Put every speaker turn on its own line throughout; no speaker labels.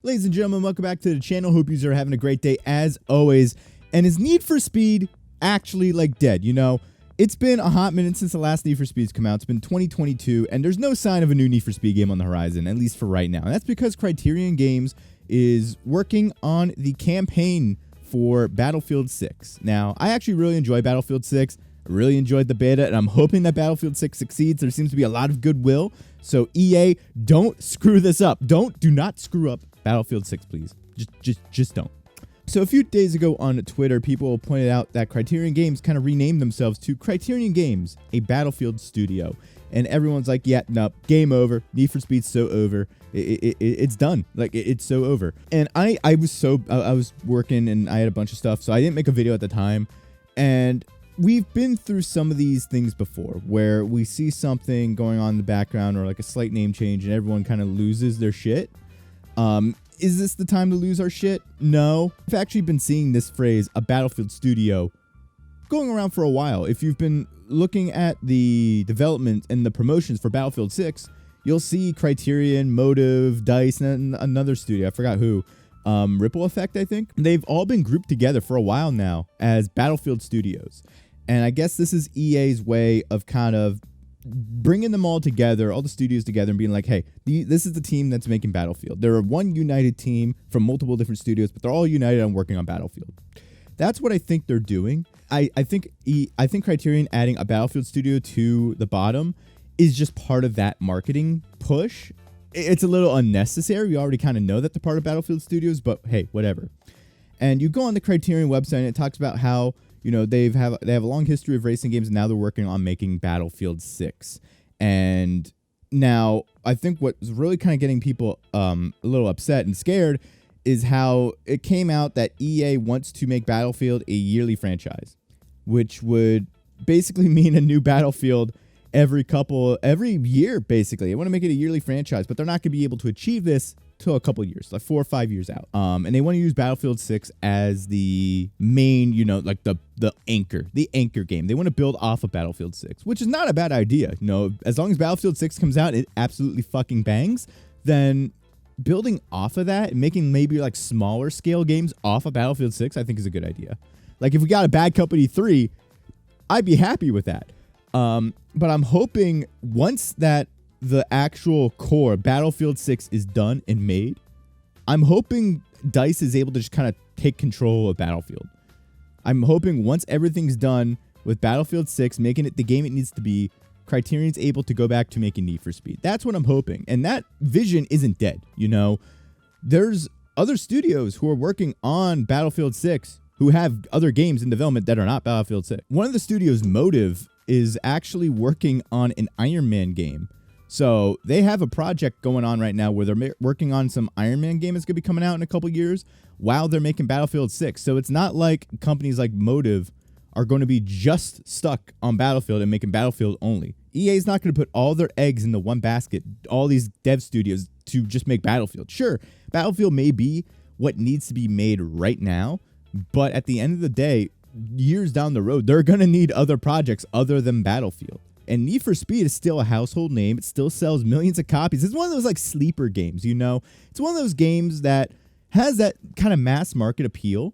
Ladies and gentlemen, welcome back to the channel. Hope you are having a great day as always. And is Need for Speed actually like dead? You know, it's been a hot minute since the last Need for Speed's come out. It's been 2022 and there's no sign of a new Need for Speed game on the horizon, at least for right now. And that's because Criterion Games is working on the campaign for Battlefield 6. Now, I actually really enjoy Battlefield 6. I really enjoyed the beta, and I'm hoping that Battlefield 6 succeeds. There seems to be a lot of goodwill. So EA, don't screw this up. Do not screw up Battlefield 6, please. Just don't. So a few days ago on Twitter, people pointed out that Criterion Games kind of renamed themselves to Criterion Games, a Battlefield studio. And everyone's like, yeah, no, game over. Need for Speed's so over. It's done. Like, it's so over. And I was working and I had a bunch of stuff, so I didn't make a video at the time. And we've been through some of these things before where we see something going on in the background or like a slight name change and everyone kind of loses their shit. Is this the time to lose our shit? No. I've actually been seeing this phrase, a Battlefield studio, going around for a while. If you've been looking at the development and the promotions for Battlefield 6, you'll see Criterion, Motive, DICE, and another studio. I forgot who. Ripple Effect, I think. They've all been grouped together for a while now as Battlefield Studios. And I guess this is EA's way of kind of bringing them all together, all the studios together, and being like, hey, this is the team that's making Battlefield. They're one united team from multiple different studios, but they're all united on working on Battlefield. That's what I think they're doing. I think Criterion adding a Battlefield studio to the bottom is just part of that marketing push. It's a little unnecessary. We already kind of know that they're part of Battlefield Studios, but hey, whatever. And you go on the Criterion website and it talks about how, you know, they have a long history of racing games, and now they're working on making Battlefield 6. And now I think what's really kind of getting people a little upset and scared is how it came out that EA wants to make Battlefield a yearly franchise, which would basically mean a new Battlefield every year, basically. They want to make it a yearly franchise, but they're not going to be able to achieve this till a couple years, like 4 or 5 years out. And they want to use Battlefield 6 as the main, you know, like the anchor game. They want to build off of Battlefield 6, which is not a bad idea. You know, as long as Battlefield 6 comes out, it absolutely fucking bangs, then building off of that and making maybe like smaller scale games off of Battlefield 6, I think is a good idea. Like if we got a Bad Company 3, I'd be happy with that. But I'm hoping once that the actual core Battlefield 6 is done and made, I'm hoping DICE is able to just kind of take control of Battlefield. I'm hoping once everything's done with Battlefield 6, making it the game it needs to be, Criterion's able to go back to making Need for Speed. That's what I'm hoping. And that vision isn't dead, you know. There's other studios who are working on Battlefield 6 who have other games in development that are not Battlefield 6. One of the studios, Motive, is actually working on an Iron Man game. So they have a project going on right now where they're working on some Iron Man game that's going to be coming out in a couple years while they're making Battlefield 6. So it's not like companies like Motive are going to be just stuck on Battlefield and making Battlefield only. EA is not going to put all their eggs into one basket, all these dev studios, to just make Battlefield. Sure, Battlefield may be what needs to be made right now, but at the end of the day, years down the road, they're going to need other projects other than Battlefield. And Need for Speed is still a household name. It still sells millions of copies. It's one of those like sleeper games, you know? It's one of those games that has that kind of mass market appeal.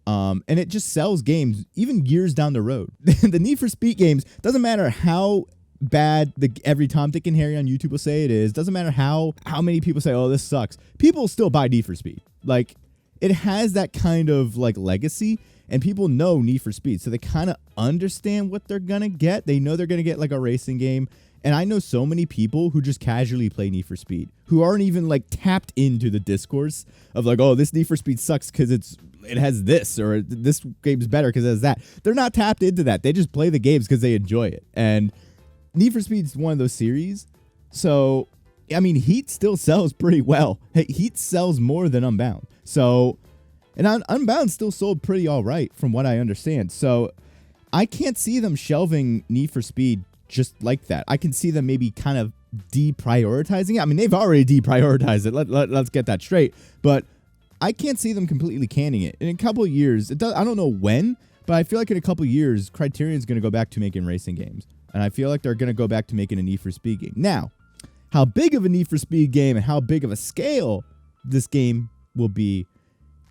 And it just sells games even years down the road. The Need for Speed games, doesn't matter how bad every Tom, Dick, and Harry on YouTube will say it is. Doesn't matter how many people say, oh, this sucks. People still buy Need for Speed. Like, it has that kind of like legacy. And people know Need for Speed, so they kind of understand what they're going to get. They know they're going to get like a racing game. And I know so many people who just casually play Need for Speed, who aren't even like tapped into the discourse of like, oh, this Need for Speed sucks because it has this, or this game's better because it has that. They're not tapped into that. They just play the games because they enjoy it. And Need for Speed is one of those series. So, I mean, Heat still sells pretty well. Heat sells more than Unbound. So, and Unbound still sold pretty all right from what I understand. So I can't see them shelving Need for Speed just like that. I can see them maybe kind of deprioritizing it. I mean, they've already deprioritized it. Let's get that straight. But I can't see them completely canning it. In a couple of years, I don't know when, but I feel like in a couple of years, Criterion's going to go back to making racing games. And I feel like they're going to go back to making a Need for Speed game. Now, how big of a Need for Speed game and how big of a scale this game will be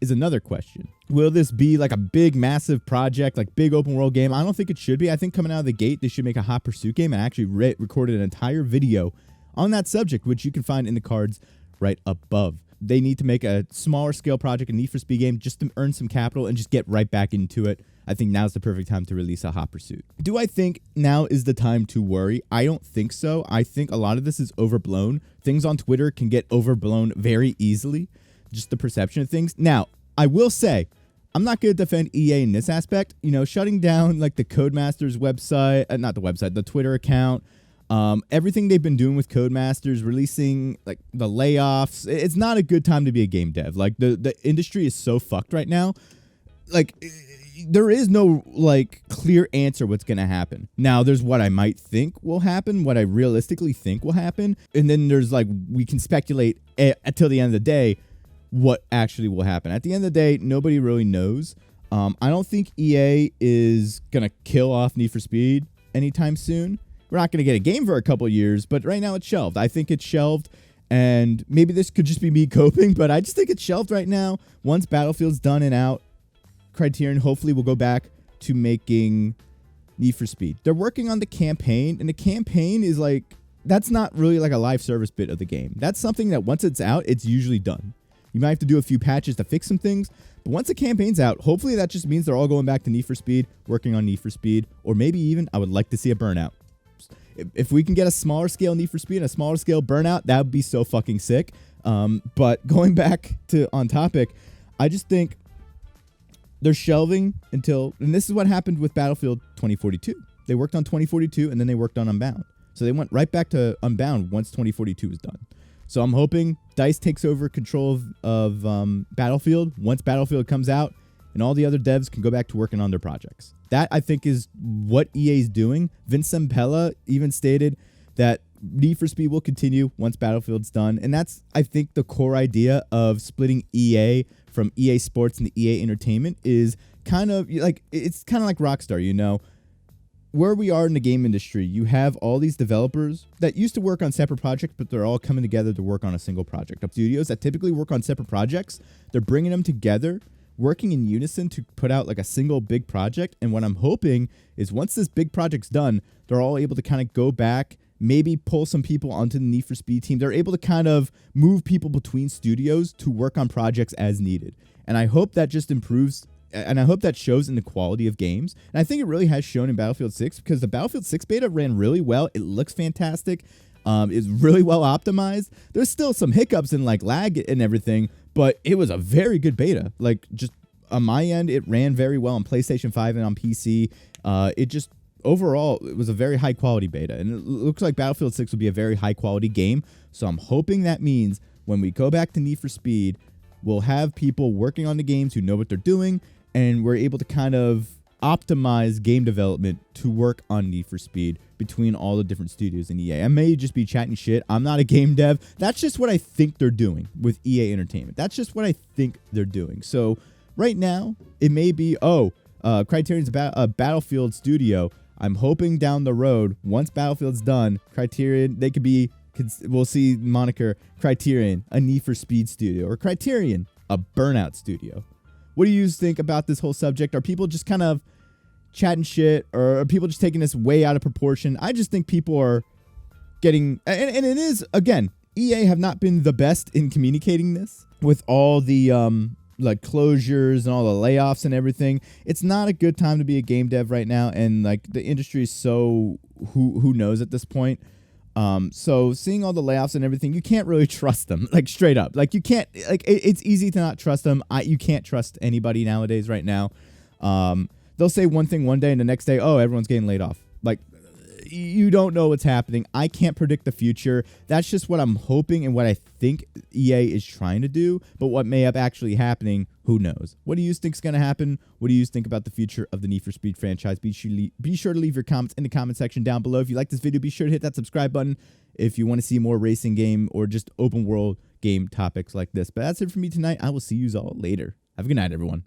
is another question. Will this be like a big, massive project, like big open world game? I don't think it should be. I think coming out of the gate, they should make a hot pursuit game, and I actually recorded an entire video on that subject, which you can find in the cards right above. They need to make a smaller scale project, a Need for Speed game, just to earn some capital and just get right back into it. I think now's the perfect time to release a hot pursuit. Do I think now is the time to worry? I don't think so. I think a lot of this is overblown. Things on Twitter can get overblown very easily, just the perception of things. Now, I will say, I'm not going to defend EA in this aspect. You know, shutting down like the Codemasters website, not the website, the Twitter account, everything they've been doing with Codemasters, releasing like the layoffs. It's not a good time to be a game dev. Like the industry is so fucked right now. Like there is no like clear answer what's going to happen. Now there's what I might think will happen, what I realistically think will happen. And then there's like, we can speculate until the end of the day what actually will happen. At the end of the day, nobody really knows. I don't think EA is going to kill off Need for Speed anytime soon. We're not going to get a game for a couple of years, but right now it's shelved. I think it's shelved, and maybe this could just be me coping, but I just think it's shelved right now. Once Battlefield's done and out, Criterion hopefully will go back to making Need for Speed. They're working on the campaign, and the campaign is like, that's not really like a live service bit of the game. That's something that once it's out, it's usually done. You might have to do a few patches to fix some things, but once the campaign's out, hopefully that just means they're all going back to Need for Speed, working on Need for Speed, or maybe even I would like to see a Burnout. If we can get a smaller scale Need for Speed and a smaller scale Burnout, that would be so fucking sick. But going back to on topic, I just think they're shelving until, and this is what happened with Battlefield 2042. They worked on 2042 and then they worked on Unbound. So they went right back to Unbound once 2042 was done. So I'm hoping DICE takes over control of Battlefield once Battlefield comes out, and all the other devs can go back to working on their projects. That, I think, is what EA is doing. Vince Zampella even stated that Need for Speed will continue once Battlefield's done. And that's, I think, the core idea of splitting EA from EA Sports and EA Entertainment is kind of like, it's kind of like Rockstar, you know. Where we are in the game industry, you have all these developers that used to work on separate projects, but they're all coming together to work on a single project. Studios that typically work on separate projects, they're bringing them together, working in unison to put out like a single big project. And what I'm hoping is once this big project's done, they're all able to kind of go back, maybe pull some people onto the Need for Speed team. They're able to kind of move people between studios to work on projects as needed. And I hope that just improves, and I hope that shows in the quality of games. And I think it really has shown in Battlefield 6 because the Battlefield 6 beta ran really well. It looks fantastic. It's really well optimized. There's still some hiccups and like lag and everything, but it was a very good beta. Like just on my end, it ran very well on PlayStation 5 and on PC. It just overall, it was a very high quality beta, and it looks like Battlefield 6 will be a very high quality game. So I'm hoping that means when we go back to Need for Speed, we'll have people working on the games who know what they're doing, and we're able to kind of optimize game development to work on Need for Speed between all the different studios in EA. I may just be chatting shit. I'm not a game dev. That's just what I think they're doing with EA Entertainment. That's just what I think they're doing. So right now, it may be, Criterion's a Battlefield studio. I'm hoping down the road, once Battlefield's done, Criterion, they could be, we'll see moniker Criterion, a Need for Speed studio, or Criterion, a Burnout studio. What do you think about this whole subject? Are people just kind of chatting shit, or are people just taking this way out of proportion? I just think people are getting, and it is, again, EA have not been the best in communicating this with all the like closures and all the layoffs and everything. It's not a good time to be a game dev right now, and like the industry is so who knows at this point. So seeing all the layoffs and everything, you can't really trust them, like straight up. Like you can't, like it's easy to not trust them. You can't trust anybody nowadays right now. They'll say one thing one day and the next day, oh, everyone's getting laid off. Like you don't know what's happening. I can't predict the future. That's just what I'm hoping and what I think EA is trying to do. But what may up actually happening, who knows? What do you think is going to happen? What do you think about the future of the Need for Speed franchise? Be sure to leave your comments in the comment section down below. If you like this video, be sure to hit that subscribe button if you want to see more racing game or just open world game topics like this. But that's it for me tonight. I will see you all later. Have a good night, everyone.